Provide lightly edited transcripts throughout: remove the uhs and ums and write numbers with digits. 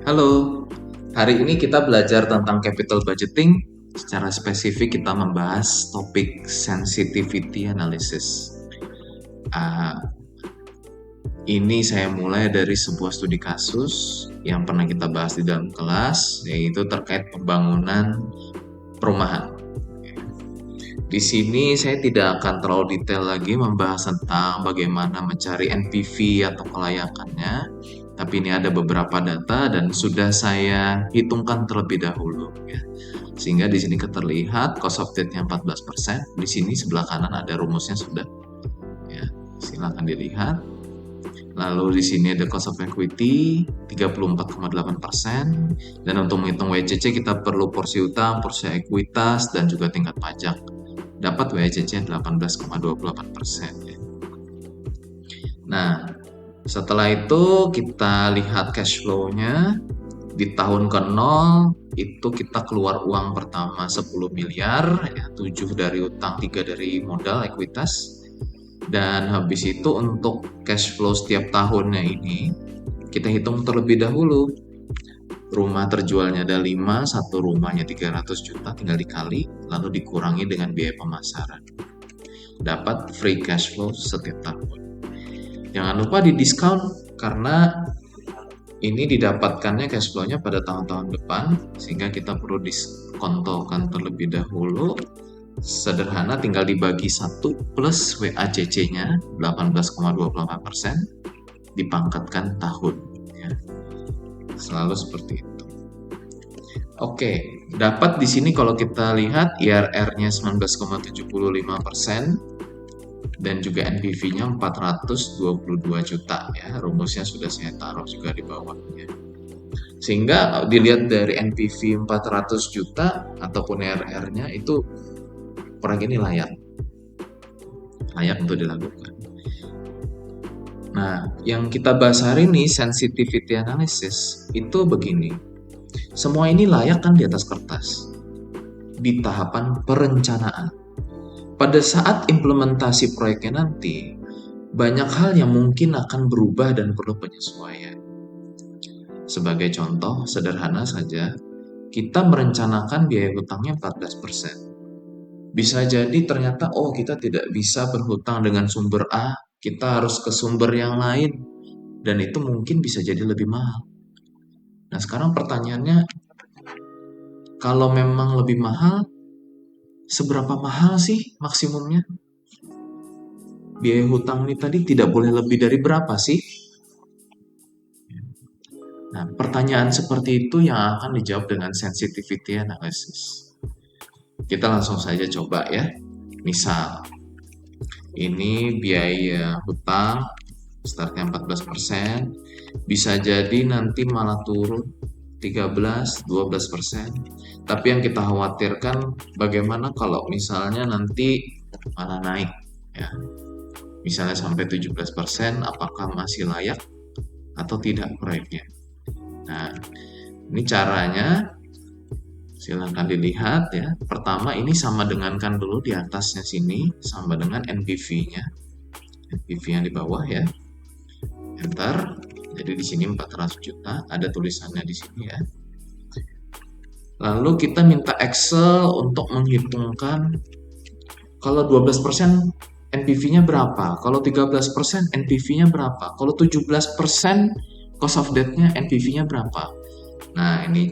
Halo, hari ini kita belajar tentang capital budgeting. Secara spesifik kita membahas topik sensitivity analysis. Ah, ini saya mulai dari sebuah studi kasus yang pernah kita bahas di dalam kelas, yaitu terkait pembangunan perumahan. Di sini saya tidak akan terlalu detail lagi membahas tentang bagaimana mencari NPV atau kelayakannya, tapi ini ada beberapa data dan sudah saya hitungkan terlebih dahulu ya. Sehingga di sini terlihat cost of debt-nya 14%. Di sini sebelah kanan ada rumusnya sudah ya. Silakan dilihat. Lalu di sini ada cost of equity 34,8%, dan untuk menghitung WCC kita perlu porsi utang, porsi ekuitas, dan juga tingkat pajak. Dapat WCC 18,28%. Nah, setelah itu kita lihat cash flow-nya. Di tahun ke-0 itu kita keluar uang pertama 10 miliar, ya, 7 dari utang, 3 dari modal ekuitas. Dan habis itu untuk cash flow setiap tahunnya ini kita hitung terlebih dahulu. Rumah terjualnya ada 5, satu rumahnya 300 juta, tinggal dikali, lalu dikurangi dengan biaya pemasaran. Dapat free cash flow setiap tahun. Jangan lupa di diskon karena ini didapatkannya cash flow-nya pada tahun-tahun depan, sehingga kita perlu diskontokan terlebih dahulu. Sederhana, tinggal dibagi 1 plus WACC-nya 18,28%, dipangkatkan tahun. Ya. Selalu seperti itu. Oke, dapat di sini kalau kita lihat IRR-nya 19,75%, dan juga NPV-nya 422 juta ya. Rumusnya sudah saya taruh juga di bawahnya. Sehingga dilihat dari NPV 400 juta ataupun IRR-nya itu proyek ini layak untuk dilakukan. Nah, yang kita bahas hari ini sensitivity analysis itu begini. Semua ini layak kan di atas kertas. Di tahapan perencanaan. Pada saat implementasi proyeknya nanti, banyak hal yang mungkin akan berubah dan perlu penyesuaian. Sebagai contoh sederhana saja, kita merencanakan biaya hutangnya 14%. Bisa jadi ternyata kita tidak bisa berhutang dengan sumber A, kita harus ke sumber yang lain, dan itu mungkin bisa jadi lebih mahal. Nah, sekarang pertanyaannya, kalau memang lebih mahal, seberapa mahal sih maksimumnya? Biaya hutang ini tadi tidak boleh lebih dari berapa sih? Nah, pertanyaan seperti itu yang akan dijawab dengan sensitivity analysis. Kita langsung saja coba ya. Misal, ini biaya hutang startnya 14%, bisa jadi nanti malah turun 13-12%. Tapi yang kita khawatirkan bagaimana kalau misalnya nanti malah naik ya. Misalnya sampai 17%, apakah masih layak atau tidak proyeknya? Nah, ini caranya silahkan dilihat ya. Pertama ini sama dengankan dulu di atasnya sini sama dengan NPV-nya. NPV yang di bawah ya. Enter. Jadi di sini 400 juta, ada tulisannya di sini ya. Lalu kita minta Excel untuk menghitungkan kalau 12% NPV-nya berapa, kalau 13% NPV-nya berapa, kalau 17% cost of debt-nya NPV-nya berapa. Nah, ini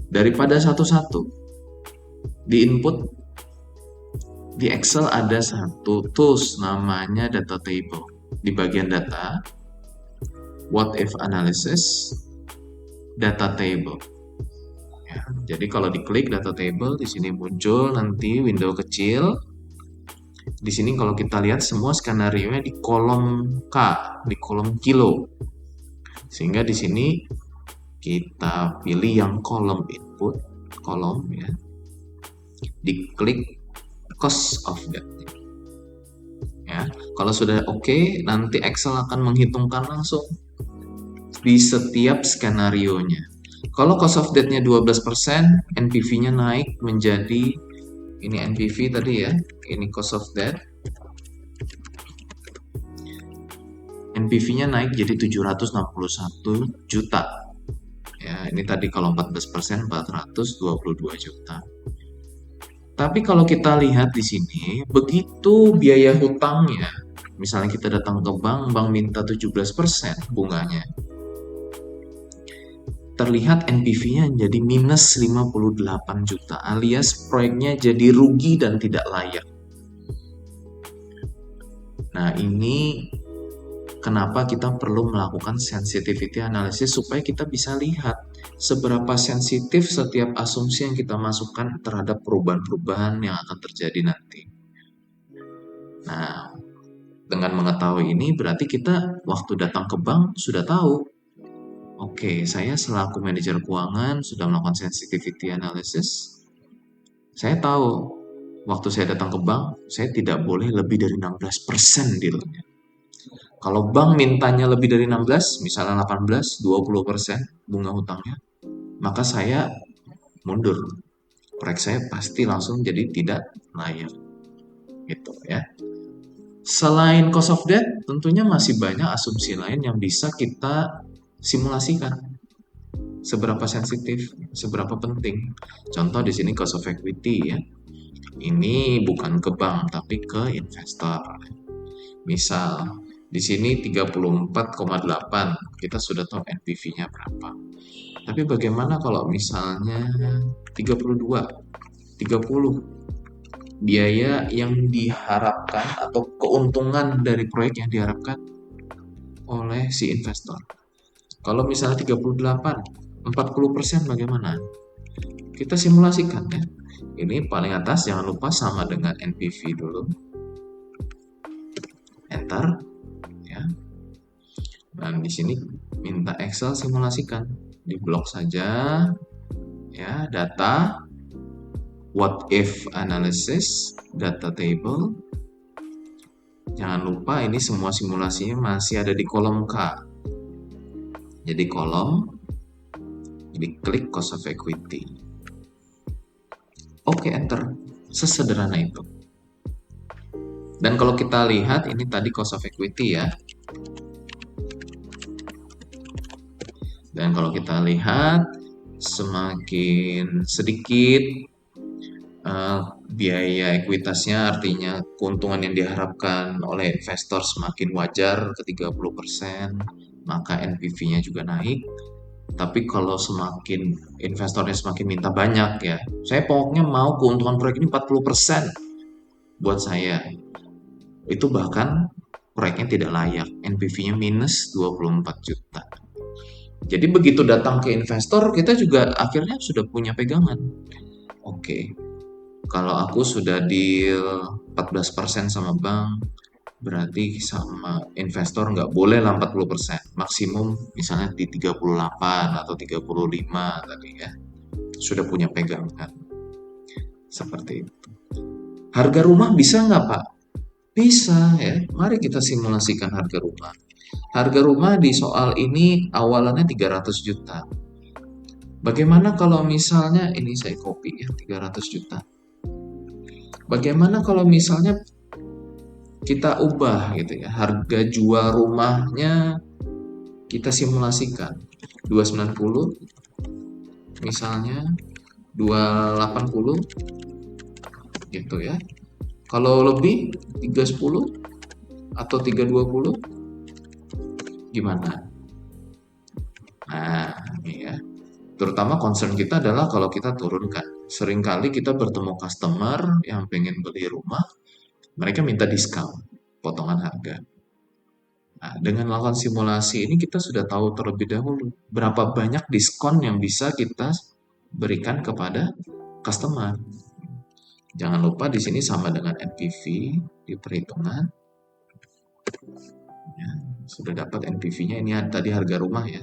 daripada satu-satu di input di Excel ada satu tools namanya data table. Di bagian data, what if analysis, data table. Ya, jadi kalau diklik data table, di sini muncul nanti window kecil. Di sini kalau kita lihat semua skenario-nya di kolom K, di kolom kilo. Sehingga di sini kita pilih yang kolom input, kolom ya. Diklik cost of debt. Ya, kalau sudah oke, nanti Excel akan menghitungkan langsung di setiap skenario-nya. Kalau cost of debt-nya 12%, NPV-nya naik menjadi ini NPV tadi ya, ini cost of debt. NPV-nya naik jadi 761 juta. Ya, ini tadi kalau 14% 422 juta. Tapi kalau kita lihat di sini, begitu biaya hutangnya, misalnya kita datang ke bank, bank minta 17% bunganya. Terlihat NPV-nya jadi minus 58 juta, alias proyeknya jadi rugi dan tidak layak. Nah, ini kenapa kita perlu melakukan sensitivity analysis supaya kita bisa lihat seberapa sensitif setiap asumsi yang kita masukkan terhadap perubahan-perubahan yang akan terjadi nanti. Nah, dengan mengetahui ini berarti kita waktu datang ke bank sudah tahu, oke, saya selaku manajer keuangan sudah melakukan sensitivity analysis. Saya tahu waktu saya datang ke bank, saya tidak boleh lebih dari 16% dealnya. Kalau bank mintanya lebih dari 16, misalnya 18, 20% bunga hutangnya, maka saya mundur. Proyek saya pasti langsung jadi tidak layak. Gitu ya. Selain cost of debt, tentunya masih banyak asumsi lain yang bisa kita simulasikan. Seberapa sensitif, seberapa penting. Contoh di sini cost of equity ya. Ini bukan ke bank tapi ke investor. Misal di sini 34,8, kita sudah tahu NPV-nya berapa. Tapi bagaimana kalau misalnya 32, 30? Biaya yang diharapkan atau keuntungan dari proyek yang diharapkan oleh si investor. Kalau misalnya 38, 40% bagaimana? Kita simulasikan ya. Ini paling atas jangan lupa sama dengan NPV dulu. Enter ya. Dan di sini minta Excel simulasikan. Di blok saja ya, data what if analysis, data table. Jangan lupa ini semua simulasinya masih ada di kolom K. Jadi kolom, jadi klik cost of equity. Oke, enter. Sesederhana itu. Dan kalau kita lihat, ini tadi cost of equity ya. Dan kalau kita lihat, semakin sedikit biaya ekuitasnya, artinya keuntungan yang diharapkan oleh investor semakin wajar ke 30%, maka NPV-nya juga naik. Tapi kalau semakin investornya semakin minta banyak ya, saya pokoknya mau keuntungan proyek ini 40% buat saya. Itu bahkan proyeknya tidak layak, NPV-nya minus 24 juta. Jadi begitu datang ke investor, kita juga akhirnya sudah punya pegangan. Oke, kalau aku sudah deal 14% sama bank, berarti sama investor nggak boleh lah 40%, maksimum misalnya di 38 atau 35 tadi ya, sudah punya pegangan seperti itu. Harga rumah bisa nggak Pak? Bisa ya, mari kita simulasikan harga rumah. Harga rumah di soal ini awalannya 300 juta. Bagaimana kalau misalnya, ini saya copy ya, 300 juta. Bagaimana kalau misalnya kita ubah gitu ya, harga jual rumahnya kita simulasikan 290 misalnya 280 gitu ya. Kalau lebih 310 atau 320 gimana? Nah, ini ya. Terutama concern kita adalah kalau kita turunkan. Seringkali kita bertemu customer yang pengen beli rumah, mereka minta diskon, potongan harga. Nah, dengan melakukan simulasi ini kita sudah tahu terlebih dahulu berapa banyak diskon yang bisa kita berikan kepada customer. Jangan lupa di sini sama dengan NPV di perhitungan. Ya, sudah dapat NPV-nya, ini tadi harga rumah ya.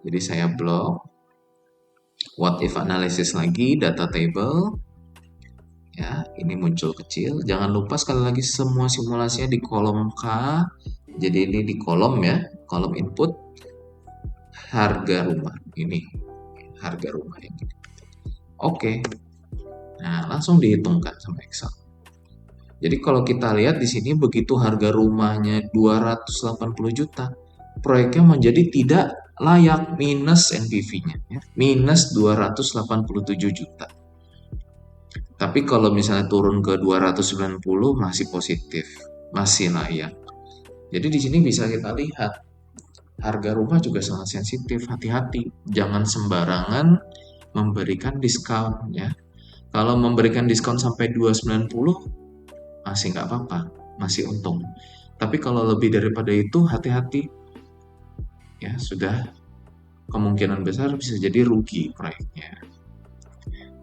Jadi saya blok. What if analysis lagi, data table. Ya, ini muncul kecil. Jangan lupa sekali lagi semua simulasinya di kolom K. Jadi ini di kolom ya, kolom input harga rumah. Ini harga rumah ini. Oke. Nah, langsung dihitungkan sama Excel. Jadi kalau kita lihat di sini begitu harga rumahnya 280 juta, proyeknya menjadi tidak layak minus NPV-nya ya. Minus 287 juta. Tapi kalau misalnya turun ke 290 masih positif, masih layak. Jadi di sini bisa kita lihat harga rumah juga sangat sensitif, hati-hati. Jangan sembarangan memberikan diskon ya. Kalau memberikan diskon sampai 290 masih nggak apa-apa, masih untung. Tapi kalau lebih daripada itu hati-hati ya, sudah kemungkinan besar bisa jadi rugi proyeknya.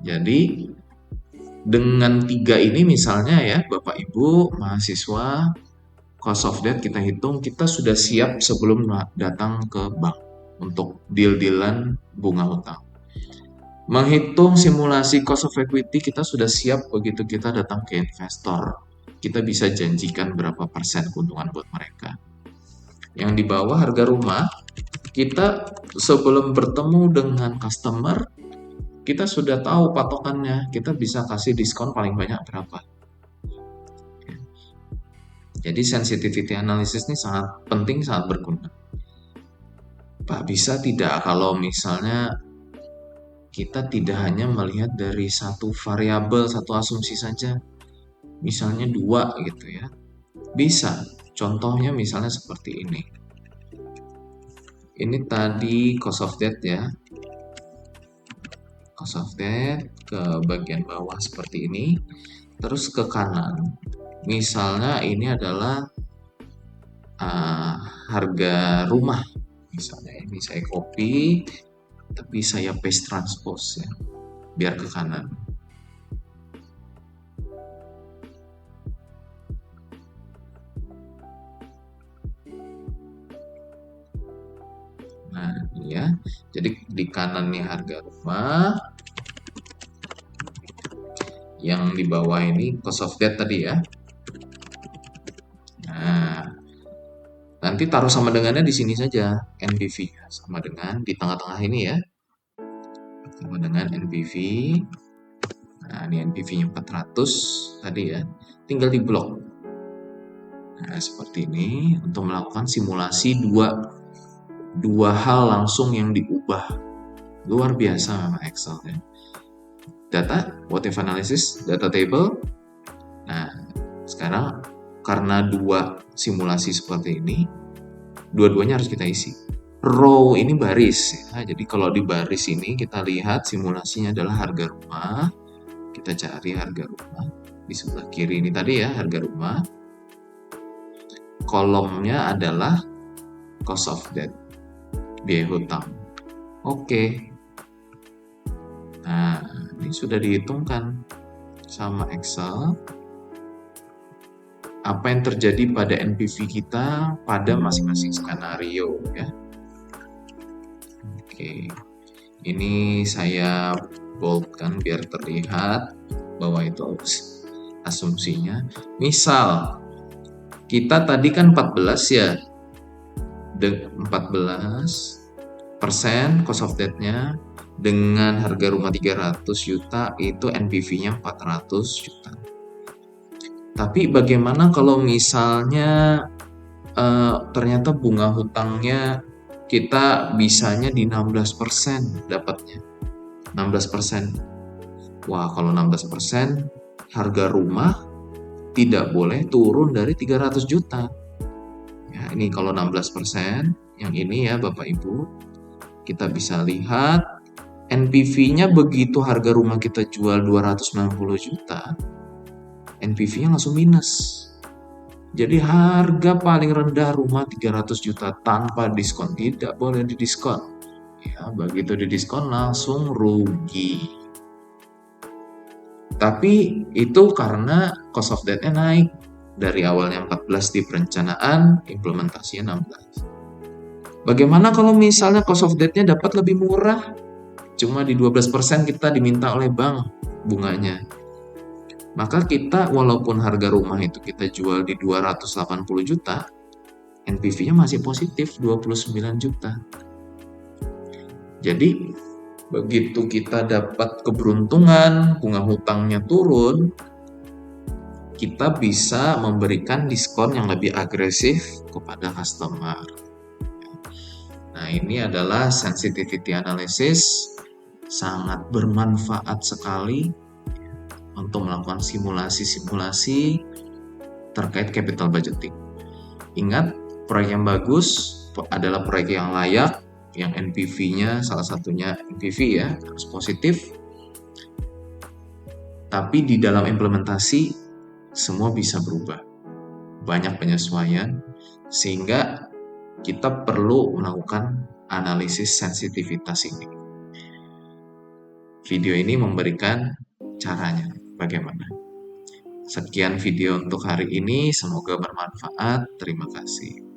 Jadi dengan 3 ini misalnya ya Bapak Ibu mahasiswa, cost of debt kita hitung, kita sudah siap sebelum datang ke bank untuk deal-dealan bunga utang. Menghitung simulasi cost of equity kita sudah siap begitu kita datang ke investor. Kita bisa janjikan berapa persen keuntungan buat mereka. Yang di bawah harga rumah, kita sebelum bertemu dengan customer, kita sudah tahu patokannya, kita bisa kasih diskon paling banyak berapa. Jadi sensitivity analysis ini sangat penting, sangat berguna. Pak, bisa tidak kalau misalnya kita tidak hanya melihat dari satu variabel, satu asumsi saja, misalnya 2 gitu ya. Bisa, contohnya misalnya seperti ini. Ini tadi cost of debt ya. Cost of debt ke bagian bawah seperti ini. Terus ke kanan. Misalnya ini adalah harga rumah. Misalnya ini saya copy, tapi saya paste transpose ya, biar ke kanan. Nah, ini ya. Jadi di kanan nih harga rumah, yang di bawah ini cost of debt tadi ya. Nah, nanti taruh sama dengannya di sini saja, NPV sama dengan di tengah-tengah ini ya, sama dengan NPV. Nah, ini NPV-nya 400 tadi ya, tinggal di blok. Nah, seperti ini untuk melakukan simulasi dua hal langsung yang diubah. Luar biasa memang Excel ya. Data, what if analysis, data table. Nah, sekarang karena 2 simulasi seperti ini, dua-duanya harus kita isi. Row ini baris ya. Jadi kalau di baris ini kita lihat simulasinya adalah harga rumah. Kita cari harga rumah. Di sebelah kiri ini tadi ya harga rumah. Kolomnya adalah cost of debt, biaya hutang. Oke. Nah, ini sudah dihitungkan sama Excel. Apa yang terjadi pada NPV kita pada masing-masing skenario ya. Oke. Ini saya boldkan biar terlihat bahwa itu asumsinya. Misal kita tadi kan 14 ya. 14% cost of debt-nya dengan harga rumah 300 juta itu NPV-nya 400 juta. Tapi bagaimana kalau misalnya ternyata bunga hutangnya kita bisanya di 16% dapatnya. 16%. Wah, kalau 16% harga rumah tidak boleh turun dari 300 juta. Ya, ini kalau 16%, yang ini ya Bapak Ibu, kita bisa lihat NPV-nya begitu harga rumah kita jual 290 juta, NPV-nya langsung minus. Jadi harga paling rendah rumah 300 juta tanpa diskon, tidak boleh didiskon. Ya, begitu didiskon langsung rugi. Tapi itu karena cost of debt-nya naik. Dari awalnya 14 di perencanaan, implementasinya 16. Bagaimana kalau misalnya cost of debt-nya dapat lebih murah? Cuma di 12% kita diminta oleh bank bunganya. Maka kita walaupun harga rumah itu kita jual di 280 juta, NPV-nya masih positif 29 juta. Jadi begitu kita dapat keberuntungan, bunga hutangnya turun, kita bisa memberikan diskon yang lebih agresif kepada customer. Nah, ini adalah sensitivity analysis, sangat bermanfaat sekali untuk melakukan simulasi-simulasi terkait capital budgeting. Ingat, proyek yang bagus adalah proyek yang layak, yang NPV-nya salah satunya NPV ya, harus positif. Tapi di dalam implementasi semua bisa berubah. Banyak penyesuaian sehingga kita perlu melakukan analisis sensitivitas ini. Video ini memberikan caranya bagaimana. Sekian video untuk hari ini, semoga bermanfaat. Terima kasih.